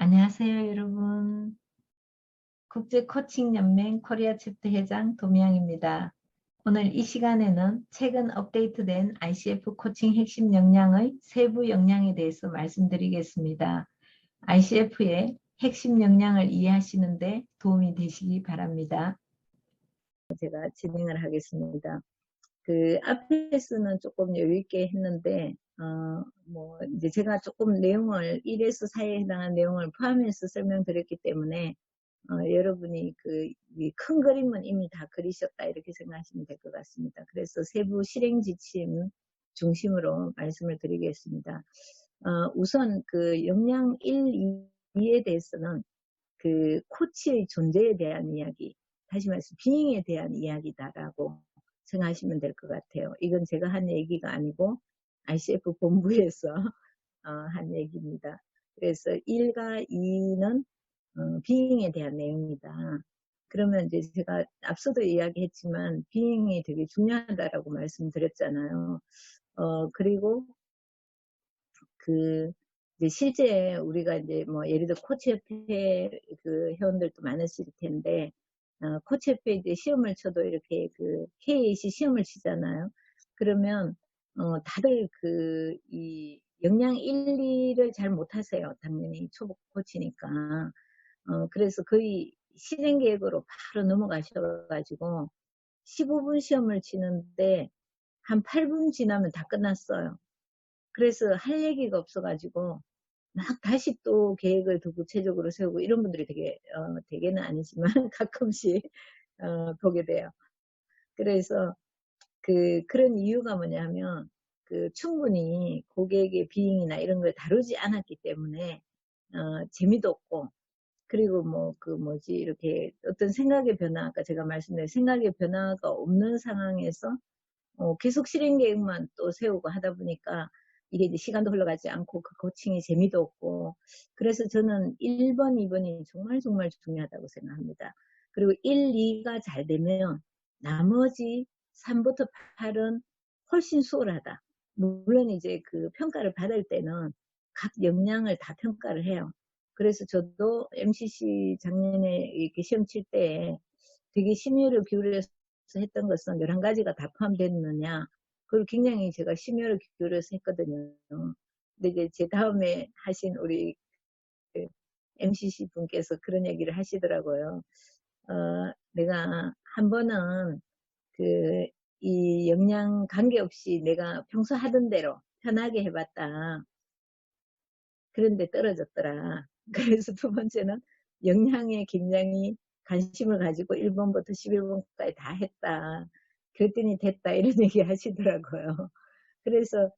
안녕하세요, 여러분. 국제 코칭 연맹 코리아 챕터 회장 도미양입니다. 오늘 이 시간에는 최근 업데이트된 ICF 코칭 핵심 역량의 세부 역량에 대해서 말씀드리겠습니다. ICF의 핵심 역량을 이해하시는 데 도움이 되시기 바랍니다. 제가 진행을 하겠습니다. 앞에서는 조금 여유 있게 했는데, 이제 제가 조금 내용을 1에서 4에 해당하는 내용을 포함해서 설명드렸기 때문에, 여러분이 이 큰 그림은 이미 다 그리셨다 이렇게 생각하시면 될 것 같습니다. 그래서 세부 실행 지침 중심으로 말씀을 드리겠습니다. 우선 역량 1, 2에 대해서는 코치의 존재에 대한 이야기, 다시 말해서 비잉에 대한 이야기다라고 생각하시면 될 것 같아요. 이건 제가 한 얘기가 아니고 ICF 본부에서 한 얘기입니다. 그래서 1과 2는 비잉에 대한 내용이다. 그러면 이제 제가 앞서도 이야기했지만 비잉이 되게 중요하다라고 말씀드렸잖아요. 그리고 이제 실제 우리가 이제 예를 들어 코치협회 회원들도 많으실 텐데, 코치협회 이제 시험을 쳐도 이렇게 KAC 시험을 치잖아요. 그러면, 다들 이 역량 1, 2를 잘 못하세요. 당연히 초보 코치니까. 그래서 거의 실행 계획으로 바로 넘어가셔가지고 15분 시험을 치는데 한 8분 지나면 다 끝났어요. 그래서 할 얘기가 없어가지고 막 다시 또 계획을 더 구체적으로 세우고 이런 분들이 되게는 아니지만 가끔씩 보게 돼요. 그래서 그런 이유가 뭐냐면 충분히 고객의 비잉이나 이런 걸 다루지 않았기 때문에 재미도 없고, 그리고 이렇게 어떤 생각의 변화, 아까 제가 말씀드린 생각의 변화가 없는 상황에서 계속 실행 계획만 또 세우고 하다 보니까 이게 이제 시간도 흘러가지 않고 그 코칭이 재미도 없고, 그래서 저는 1번, 2번이 정말 정말 중요하다고 생각합니다. 그리고 1, 2가 잘 되면 나머지 3부터 8은 훨씬 수월하다. 물론 이제 평가를 받을 때는 각 역량을 다 평가를 해요. 그래서 저도 MCC 작년에 이렇게 시험 칠 때 되게 심혈을 기울여서 했던 것은 11가지가 다 포함됐느냐. 그걸 굉장히 제가 심혈을 기울여서 했거든요. 근데 이제 제 다음에 하신 우리 MCC 분께서 그런 얘기를 하시더라고요. 내가 한 번은 이 역량 관계없이 내가 평소 하던 대로 편하게 해봤다. 그런데 떨어졌더라. 그래서 두 번째는 역량에 굉장히 관심을 가지고 1번부터 11번까지 다 했다. 그랬더니 됐다. 이런 얘기 하시더라고요. 그래서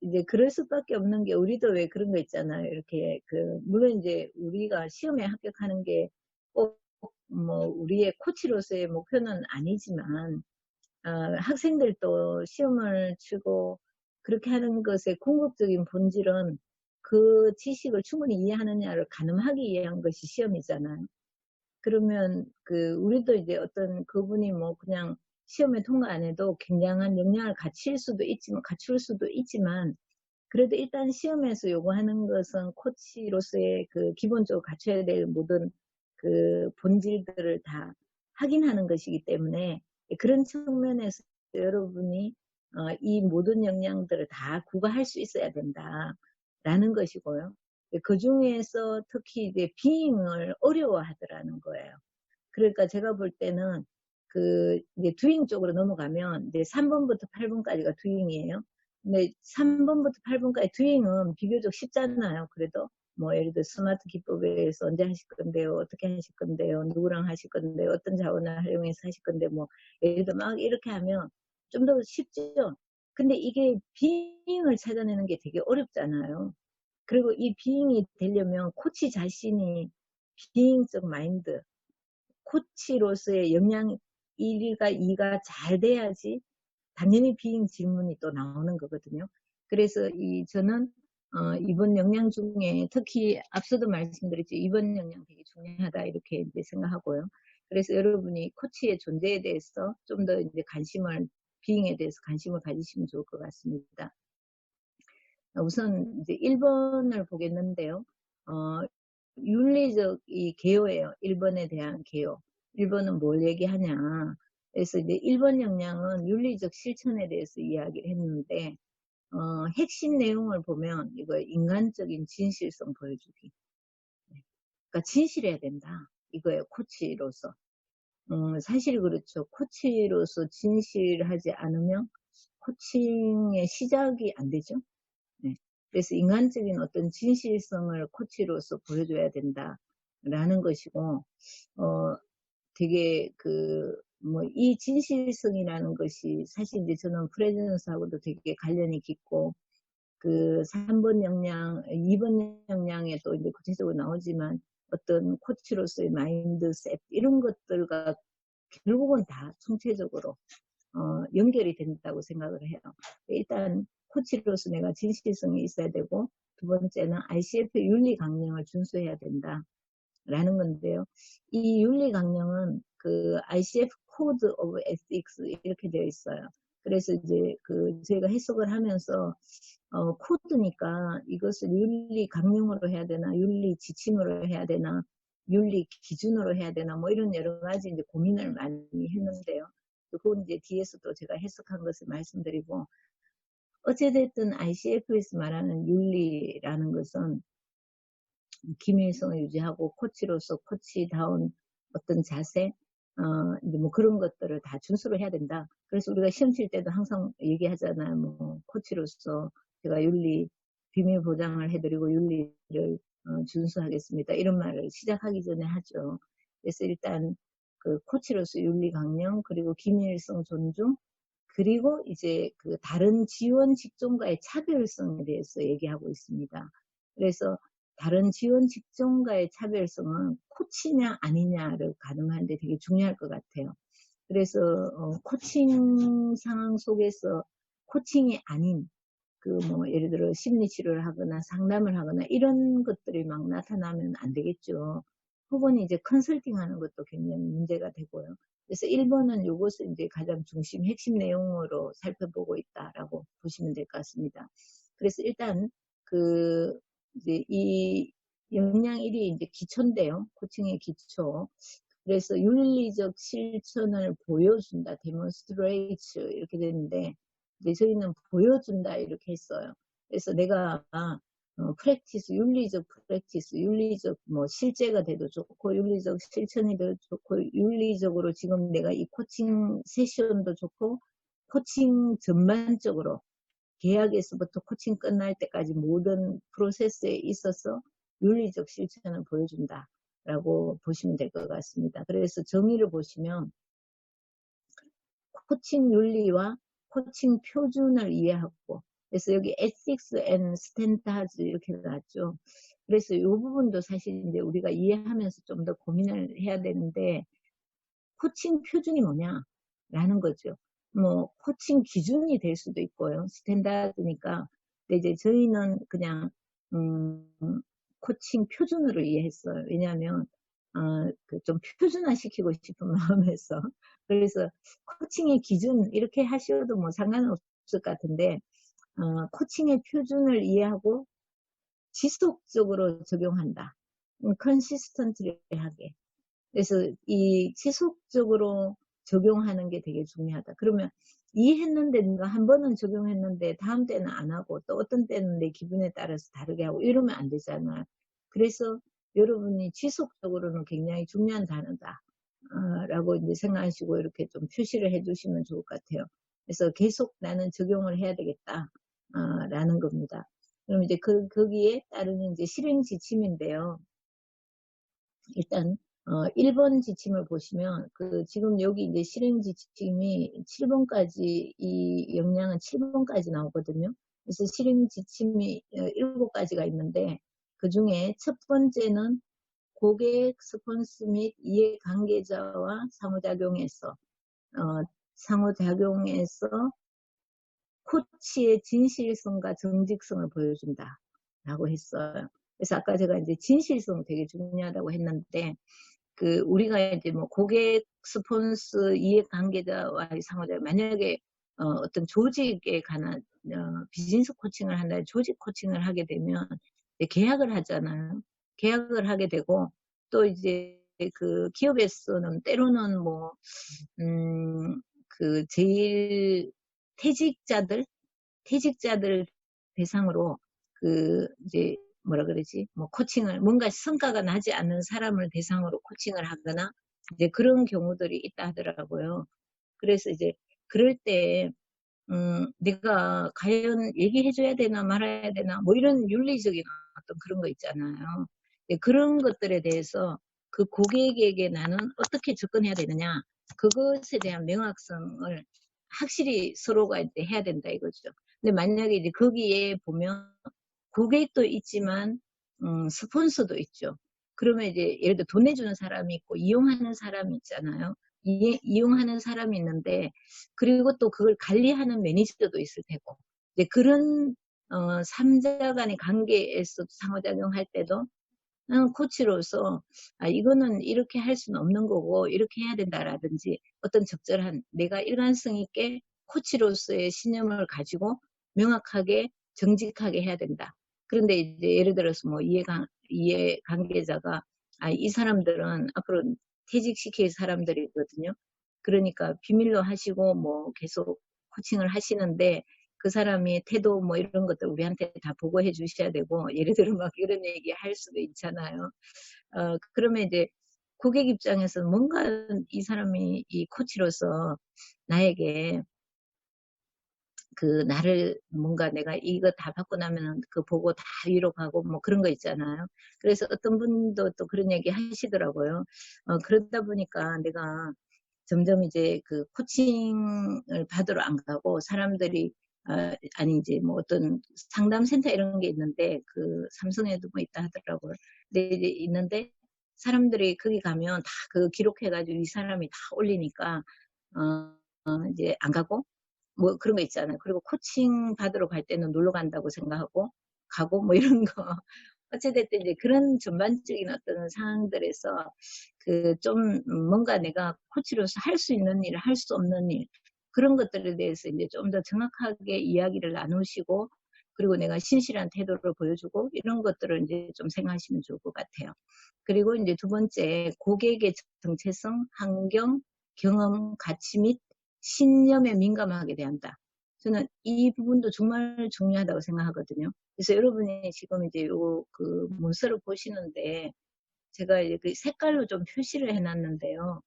이제 그럴 수밖에 없는 게, 우리도 왜 그런 거 있잖아요. 이렇게 물론 이제 우리가 시험에 합격하는 게 꼭 우리의 코치로서의 목표는 아니지만, 학생들도 시험을 치고 그렇게 하는 것의 궁극적인 본질은 그 지식을 충분히 이해하느냐를 가늠하기 위한 것이 시험이잖아요. 그러면 우리도 이제 어떤 그분이 그냥 시험에 통과 안 해도 굉장한 역량을 갖출 수도 있지만, 그래도 일단 시험에서 요구하는 것은 코치로서의 기본적으로 갖춰야 될 모든 본질들을 다 확인하는 것이기 때문에, 그런 측면에서 여러분이 이 모든 역량들을 다 구가할 수 있어야 된다라는 것이고요. 그 중에서 특히 이제 비잉을 어려워하더라는 거예요. 그러니까 제가 볼 때는 이제 두잉 쪽으로 넘어가면 이제 3번부터 8번까지가 두잉이에요. 근데 3번부터 8번까지 두잉은 비교적 쉽잖아요. 그래도 예를 들어 스마트 기법에서 언제 하실 건데요, 어떻게 하실 건데요, 누구랑 하실 건데요, 어떤 자원을 활용해서 하실 건데, 예를 들어 막 이렇게 하면 좀 더 쉽죠. 근데 이게 비잉을 찾아내는 게 되게 어렵잖아요. 그리고 이 비잉이 되려면 코치 자신이 비잉적 마인드, 코치로서의 역량 1과 2가 잘 돼야지 당연히 비잉 질문이 또 나오는 거거든요. 그래서 저는 이번 역량 중에 특히 앞서도 말씀드렸죠. 이번 역량 되게 중요하다 이렇게 이제 생각하고요. 그래서 여러분이 코치의 존재에 대해서 좀 더 이제 비잉에 대해서 관심을 가지시면 좋을 것 같습니다. 우선 이제 1번을 보겠는데요. 어, 윤리적 이 개요예요. 1번에 대한 개요. 1번은 뭘 얘기하냐. 그래서 이제 1번 역량은 윤리적 실천에 대해서 이야기를 했는데, 핵심 내용을 보면 이거 인간적인 진실성 보여주기. 그러니까 진실해야 된다. 이거예요. 코치로서. 사실 그렇죠. 코치로서 진실하지 않으면 코칭의 시작이 안 되죠. 네. 그래서 인간적인 어떤 진실성을 코치로서 보여줘야 된다라는 것이고, 되게 이 진실성이라는 것이 사실 이제 저는 프레젠스하고도 되게 관련이 깊고, 3번 역량, 2번 역량에 또 이제 구체적으로 나오지만 어떤 코치로서의 마인드셋, 이런 것들과 결국은 다 총체적으로 연결이 된다고 생각을 해요. 일단 코치로서 내가 진실성이 있어야 되고, 두 번째는 ICF 윤리 강령을 준수해야 된다라는 건데요. 이 윤리 강령은 ICF 코드 오브 에틱스 이렇게 되어 있어요. 그래서 이제 저희가 해석을 하면서 코드니까 이것을 윤리 강령으로 해야 되나, 윤리 지침으로 해야 되나, 윤리 기준으로 해야 되나, 뭐 이런 여러 가지 이제 고민을 많이 했는데요. 그건 이제 뒤에서 또 제가 해석한 것을 말씀드리고, 어찌됐든 ICF에서 말하는 윤리라는 것은 기밀성을 유지하고 코치로서 코치다운 어떤 자세, 이제 뭐 그런 것들을 다 준수를 해야 된다. 그래서 우리가 시험 칠 때도 항상 얘기하잖아요. 뭐 코치로서 제가 윤리 비밀 보장을 해드리고 윤리를 준수하겠습니다. 이런 말을 시작하기 전에 하죠. 그래서 일단 코치로서 윤리 강령, 그리고 기밀성 존중, 그리고 이제 다른 지원 직종과의 차별성에 대해서 얘기하고 있습니다. 그래서 다른 지원 직종과의 차별성은 코치냐 아니냐를 가늠하는데 되게 중요할 것 같아요. 그래서 코칭 상황 속에서 코칭이 아닌 뭐 예를 들어 심리치료를 하거나 상담을 하거나 이런 것들이 막 나타나면 안 되겠죠. 혹은 이제 컨설팅하는 것도 굉장히 문제가 되고요. 그래서 1번은 이것을 이제 가장 중심 핵심 내용으로 살펴보고 있다라고 보시면 될 것 같습니다. 그래서 일단 이제 이 역량 1이 이제 기초인데요. 코칭의 기초. 그래서 윤리적 실천을 보여준다, 데몬스트레이트 이렇게 되는데, 이제 저희는 보여준다 이렇게 했어요. 그래서 내가 프랙티스, 윤리적 프랙티스, 윤리적 뭐 실제가 돼도 좋고, 윤리적 실천이 더 좋고, 윤리적으로 지금 내가 이 코칭 세션도 좋고, 코칭 전반적으로 계약에서부터 코칭 끝날 때까지 모든 프로세스에 있어서 윤리적 실천을 보여준다라고 보시면 될 것 같습니다. 그래서 정의를 보시면 코칭 윤리와 코칭 표준을 이해하고, 그래서 여기 ethics and standards 이렇게 나왔죠. 그래서 이 부분도 사실 이제 우리가 이해하면서 좀 더 고민을 해야 되는데, 코칭 표준이 뭐냐라는 거죠. 뭐 코칭 기준이 될 수도 있고요. 스탠다드니까. 근데 이제 저희는 그냥 코칭 표준으로 이해했어요. 왜냐하면 좀 표준화시키고 싶은 마음에서. 그래서 코칭의 기준 이렇게 하셔도 뭐 상관은 없을 것 같은데, 코칭의 표준을 이해하고 지속적으로 적용한다. 컨시스턴트하게. 그래서 이 지속적으로 적용하는 게 되게 중요하다. 그러면 이해했는데 누가 한 번은 적용했는데 다음 때는 안 하고, 또 어떤 때는 내 기분에 따라서 다르게 하고 이러면 안 되잖아요. 그래서 여러분이 지속적으로는 굉장히 중요한 단어다 라고 이제 생각하시고 이렇게 좀 표시를 해 주시면 좋을 것 같아요. 그래서 계속 나는 적용을 해야 되겠다 라는 겁니다. 그럼 이제 거기에 따르는 이제 실행 지침인데요. 일단 1번 지침을 보시면 지금 여기 이제 실행 지침이 7번까지, 이 역량은 7번까지 나오거든요. 그래서 실행 지침이 7가지가 있는데, 그 중에 첫 번째는 고객, 스폰서 및 이해관계자와 상호작용에서 코치의 진실성과 정직성을 보여준다 라고 했어요. 그래서 아까 제가 이제 진실성 되게 중요하다고 했는데, 우리가 이제 뭐 고객, 스폰서, 이해관계자와의 상호작용, 만약에 어떤 조직에 관한 비즈니스 코칭을 한다, 조직 코칭을 하게 되면 계약을 하잖아요. 계약을 하게 되고, 또 이제 그 기업에서는 때로는 뭐, 제일 퇴직자들, 퇴직자들 대상으로 이제 뭐라 그러지? 뭐 코칭을, 뭔가 성과가 나지 않는 사람을 대상으로 코칭을 하거나, 이제 그런 경우들이 있다 하더라고요. 그래서 이제 그럴 때 내가 과연 얘기해줘야 되나 말아야 되나, 뭐 이런 윤리적인 어떤 그런 거 있잖아요. 그런 것들에 대해서 그 고객에게 나는 어떻게 접근해야 되느냐, 그것에 대한 명확성을 확실히 서로가 이제 해야 된다 이거죠. 근데 만약에 이제 거기에 보면 고객도 있지만, 스폰서도 있죠. 그러면 이제 예를 들어 돈 내주는 사람이 있고 이용하는 사람이 있잖아요. 이용하는 사람이 있는데, 그리고 또 그걸 관리하는 매니저도 있을 테고, 이제 그런 삼자 간의 관계에서 상호작용할 때도 코치로서 이거는 이렇게 할 수는 없는 거고 이렇게 해야 된다라든지, 어떤 적절한 내가 일관성 있게 코치로서의 신념을 가지고 명확하게 정직하게 해야 된다. 그런데 이제 예를 들어서 뭐 이해 관계자가 이 사람들은 앞으로 퇴직시킬 사람들이거든요. 그러니까 비밀로 하시고 뭐 계속 코칭을 하시는데, 그 사람이 태도 뭐 이런 것들 우리한테 다 보고해 주셔야 되고, 예를 들어 막 이런 얘기 할 수도 있잖아요. 그러면 이제 고객 입장에서 뭔가 이 사람이 이 코치로서 나에게 나를 뭔가 내가 이거 다 받고 나면은 그 보고 다 위로 가고 뭐 그런 거 있잖아요. 그래서 어떤 분도 또 그런 얘기 하시더라고요. 그러다 보니까 내가 점점 이제 그 코칭을 받으러 안 가고 사람들이 아니 이제 뭐 어떤 상담센터 이런 게 있는데, 그 삼성에도 뭐 있다 하더라고요. 근데 이제 있는데 사람들이 거기 가면 다 그 기록해가지고 이 사람이 다 올리니까 이제 안 가고 뭐 그런 거 있잖아요. 그리고 코칭 받으러 갈 때는 놀러 간다고 생각하고 가고 뭐 이런 거. 어찌됐든 이제 그런 전반적인 어떤 상황들에서 좀 뭔가 내가 코치로서 할 수 있는 일, 할 수 없는 일, 그런 것들에 대해서 이제 좀 더 정확하게 이야기를 나누시고, 그리고 내가 신실한 태도를 보여주고 이런 것들을 이제 좀 생각하시면 좋을 것 같아요. 그리고 이제 두 번째, 고객의 정체성, 환경, 경험, 가치 및 신념에 민감하게 대한다. 저는 이 부분도 정말 중요하다고 생각하거든요. 그래서 여러분이 지금 이제 문서를 보시는데, 제가 이제 그 색깔로 좀 표시를 해놨는데요.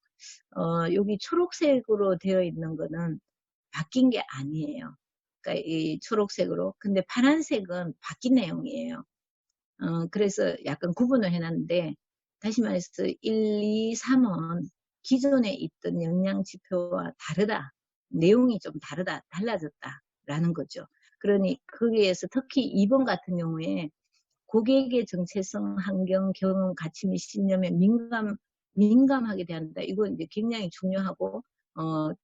여기 초록색으로 되어 있는 거는 바뀐 게 아니에요. 그러니까 이 초록색으로. 근데 파란색은 바뀐 내용이에요. 그래서 약간 구분을 해놨는데, 다시 말해서 1, 2, 3은 기존에 있던 역량 지표와 다르다. 내용이 좀 다르다. 달라졌다. 라는 거죠. 그러니 거기에서 특히 2번 같은 경우에 고객의 정체성, 환경, 경험, 가치 및 신념에 민감하게 대한다. 이건 이제 굉장히 중요하고,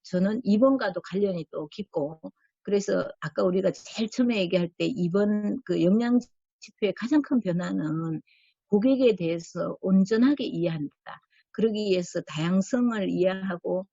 저는 2번과도 관련이 또 깊고, 그래서 아까 우리가 제일 처음에 얘기할 때 2번 그 역량 지표의 가장 큰 변화는 고객에 대해서 온전하게 이해한다. 그러기 위해서 다양성을 이해하고,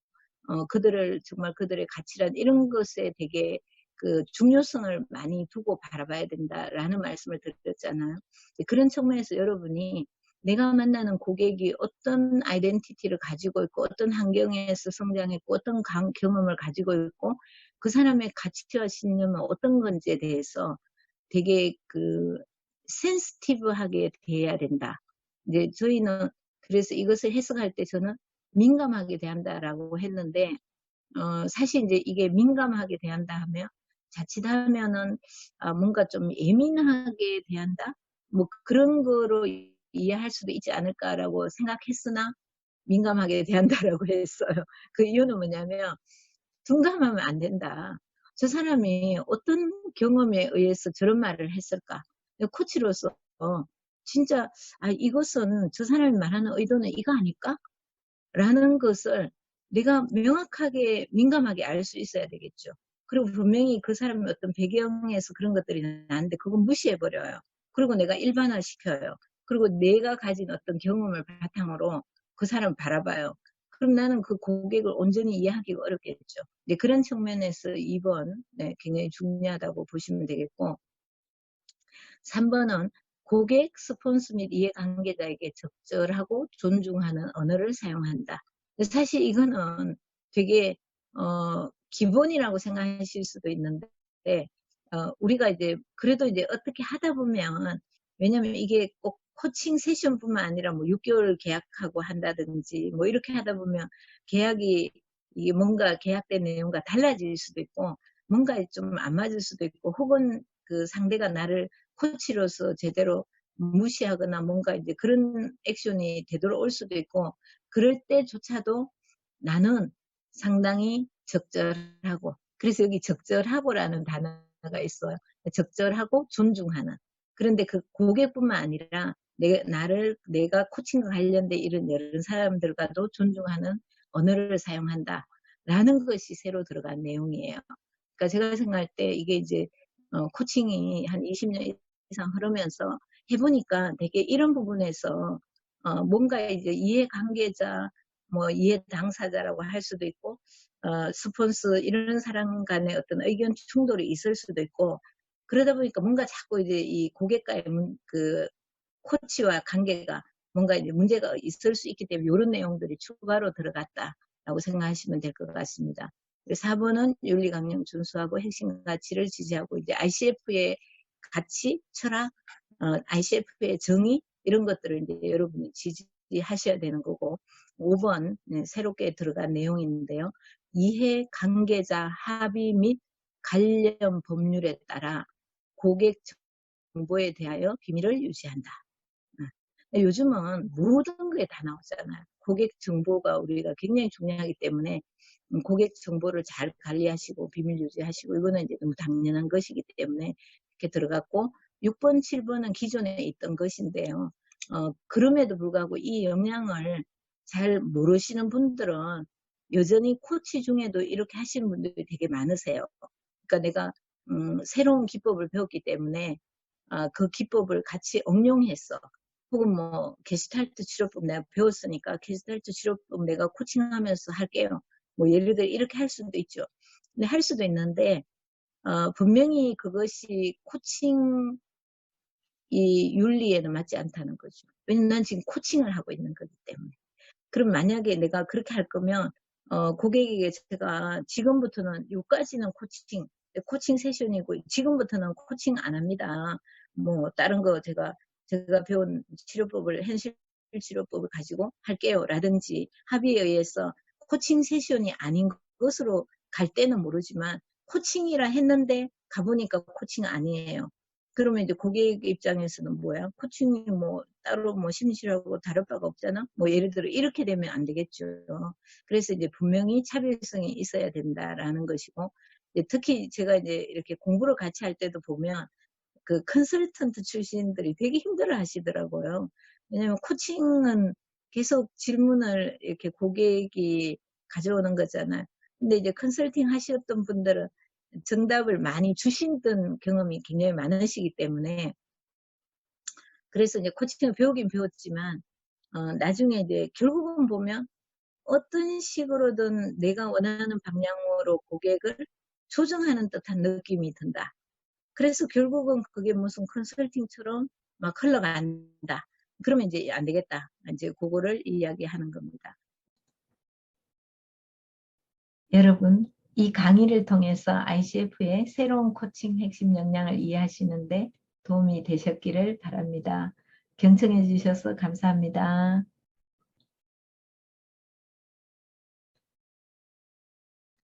정말 그들의 가치란 이런 것에 되게 그 중요성을 많이 두고 바라봐야 된다라는 말씀을 드렸잖아요. 그런 측면에서 여러분이 내가 만나는 고객이 어떤 아이덴티티를 가지고 있고, 어떤 환경에서 성장했고, 어떤 경험을 가지고 있고, 그 사람의 가치와 신념은 어떤 건지에 대해서 되게 센시티브하게 대해야 된다. 이제 저희는 그래서 이것을 해석할 때 저는 민감하게 대한다라고 했는데, 사실 이제 이게 민감하게 대한다 하면 자칫하면은 뭔가 좀 예민하게 대한다? 뭐 그런 거로 이해할 수도 있지 않을까라고 생각했으나 민감하게 대한다라고 했어요. 그 이유는 뭐냐면 둔감하면 안 된다. 저 사람이 어떤 경험에 의해서 저런 말을 했을까? 코치로서 진짜 이것은 저 사람이 말하는 의도는 이거 아닐까? 라는 것을 내가 명확하게 민감하게 알 수 있어야 되겠죠. 그리고 분명히 그 사람의 어떤 배경에서 그런 것들이 나는데 그건 무시해버려요. 그리고 내가 일반화시켜요. 그리고 내가 가진 어떤 경험을 바탕으로 그 사람을 바라봐요. 그럼 나는 그 고객을 온전히 이해하기가 어렵겠죠. 네, 그런 측면에서 2번 굉장히 중요하다고 보시면 되겠고, 3번은 고객, 스폰서 및 이해관계자에게 적절하고 존중하는 언어를 사용한다. 사실 이거는 되게 기본이라고 생각하실 수도 있는데 우리가 이제 그래도 이제 어떻게 하다 보면, 왜냐면 이게 꼭 코칭 세션뿐만 아니라 뭐 6개월 계약하고 한다든지 뭐 이렇게 하다 보면 계약이 이게 뭔가 계약된 내용과 달라질 수도 있고 뭔가 좀 안 맞을 수도 있고 혹은 그 상대가 나를 코치로서 제대로 무시하거나 뭔가 이제 그런 액션이 되돌아올 수도 있고, 그럴 때조차도 나는 상당히 적절하고, 그래서 여기 적절하고라는 단어가 있어요. 적절하고 존중하는. 그런데 그 고객뿐만 아니라 내가 코칭과 관련된 이런 여러 사람들과도 존중하는 언어를 사용한다. 라는 것이 새로 들어간 내용이에요. 그러니까 제가 생각할 때 이게 이제 코칭이 한 20년 이상 흐르면서 해보니까 되게 이런 부분에서 뭔가 이제 이해관계자, 뭐 이해 당사자라고 할 수도 있고 스폰서 이런 사람 간의 어떤 의견 충돌이 있을 수도 있고, 그러다 보니까 뭔가 자꾸 이제 이 고객과의 그 코치와 관계가 뭔가 이제 문제가 있을 수 있기 때문에 이런 내용들이 추가로 들어갔다라고 생각하시면 될 것 같습니다. 4번은 윤리 강령 준수하고 핵심 가치를 지지하고, 이제 ICF의 가치, 철학, ICF의 정의 이런 것들을 이제 여러분이 지지하셔야 되는 거고, 5번 새롭게 들어간 내용인데요. 이해 관계자 합의 및 관련 법률에 따라 고객 정보에 대하여 비밀을 유지한다. 요즘은 모든 게 다 나오잖아요. 고객 정보가 우리가 굉장히 중요하기 때문에 고객 정보를 잘 관리하시고 비밀 유지하시고, 이거는 이제 너무 당연한 것이기 때문에 이렇게 들어갔고, 6번, 7번은 기존에 있던 것인데요. 그럼에도 불구하고 이 영향을 잘 모르시는 분들은 여전히 코치 중에도 이렇게 하시는 분들이 되게 많으세요. 그러니까 내가 새로운 기법을 배웠기 때문에 그 기법을 같이 응용했어. 혹은 뭐 게스탈트 치료법 내가 배웠으니까 게스탈트 치료법 내가 코칭하면서 할게요. 뭐 예를 들어 이렇게 할 수도 있죠. 근데 할 수도 있는데 분명히 그것이 코칭 이 윤리에는 맞지 않다는 거죠. 왜냐면 난 지금 코칭을 하고 있는 거기 때문에. 그럼 만약에 내가 그렇게 할 거면 고객에게 제가 지금부터는 요까지는 코칭 세션이고 지금부터는 코칭 안 합니다. 뭐 다른 거 제가 배운 치료법을 현실 치료법을 가지고 할게요. 라든지 합의에 의해서 코칭 세션이 아닌 것으로 갈 때는 모르지만 코칭이라 했는데 가보니까 코칭 아니에요. 그러면 이제 고객 입장에서는 뭐야? 코칭이 뭐 따로 뭐 심리치료하고 다를 바가 없잖아? 뭐 예를 들어 이렇게 되면 안 되겠죠. 그래서 이제 분명히 차별성이 있어야 된다라는 것이고, 특히 제가 이제 이렇게 공부를 같이 할 때도 보면 그 컨설턴트 출신들이 되게 힘들어 하시더라고요. 왜냐면 코칭은 계속 질문을 이렇게 고객이 가져오는 거잖아요. 근데 이제 컨설팅 하셨던 분들은 정답을 많이 주시던 경험이 굉장히 많으시기 때문에, 그래서 이제 코칭을 배우긴 배웠지만 나중에 이제 결국은 보면 어떤 식으로든 내가 원하는 방향으로 고객을 조정하는 듯한 느낌이 든다. 그래서 결국은 그게 무슨 컨설팅처럼 막 흘러간다. 그러면 이제 안 되겠다. 이제 그거를 이야기하는 겁니다. 여러분, 이 강의를 통해서 ICF의 새로운 코칭 핵심 역량을 이해하시는데 도움이 되셨기를 바랍니다. 경청해 주셔서 감사합니다.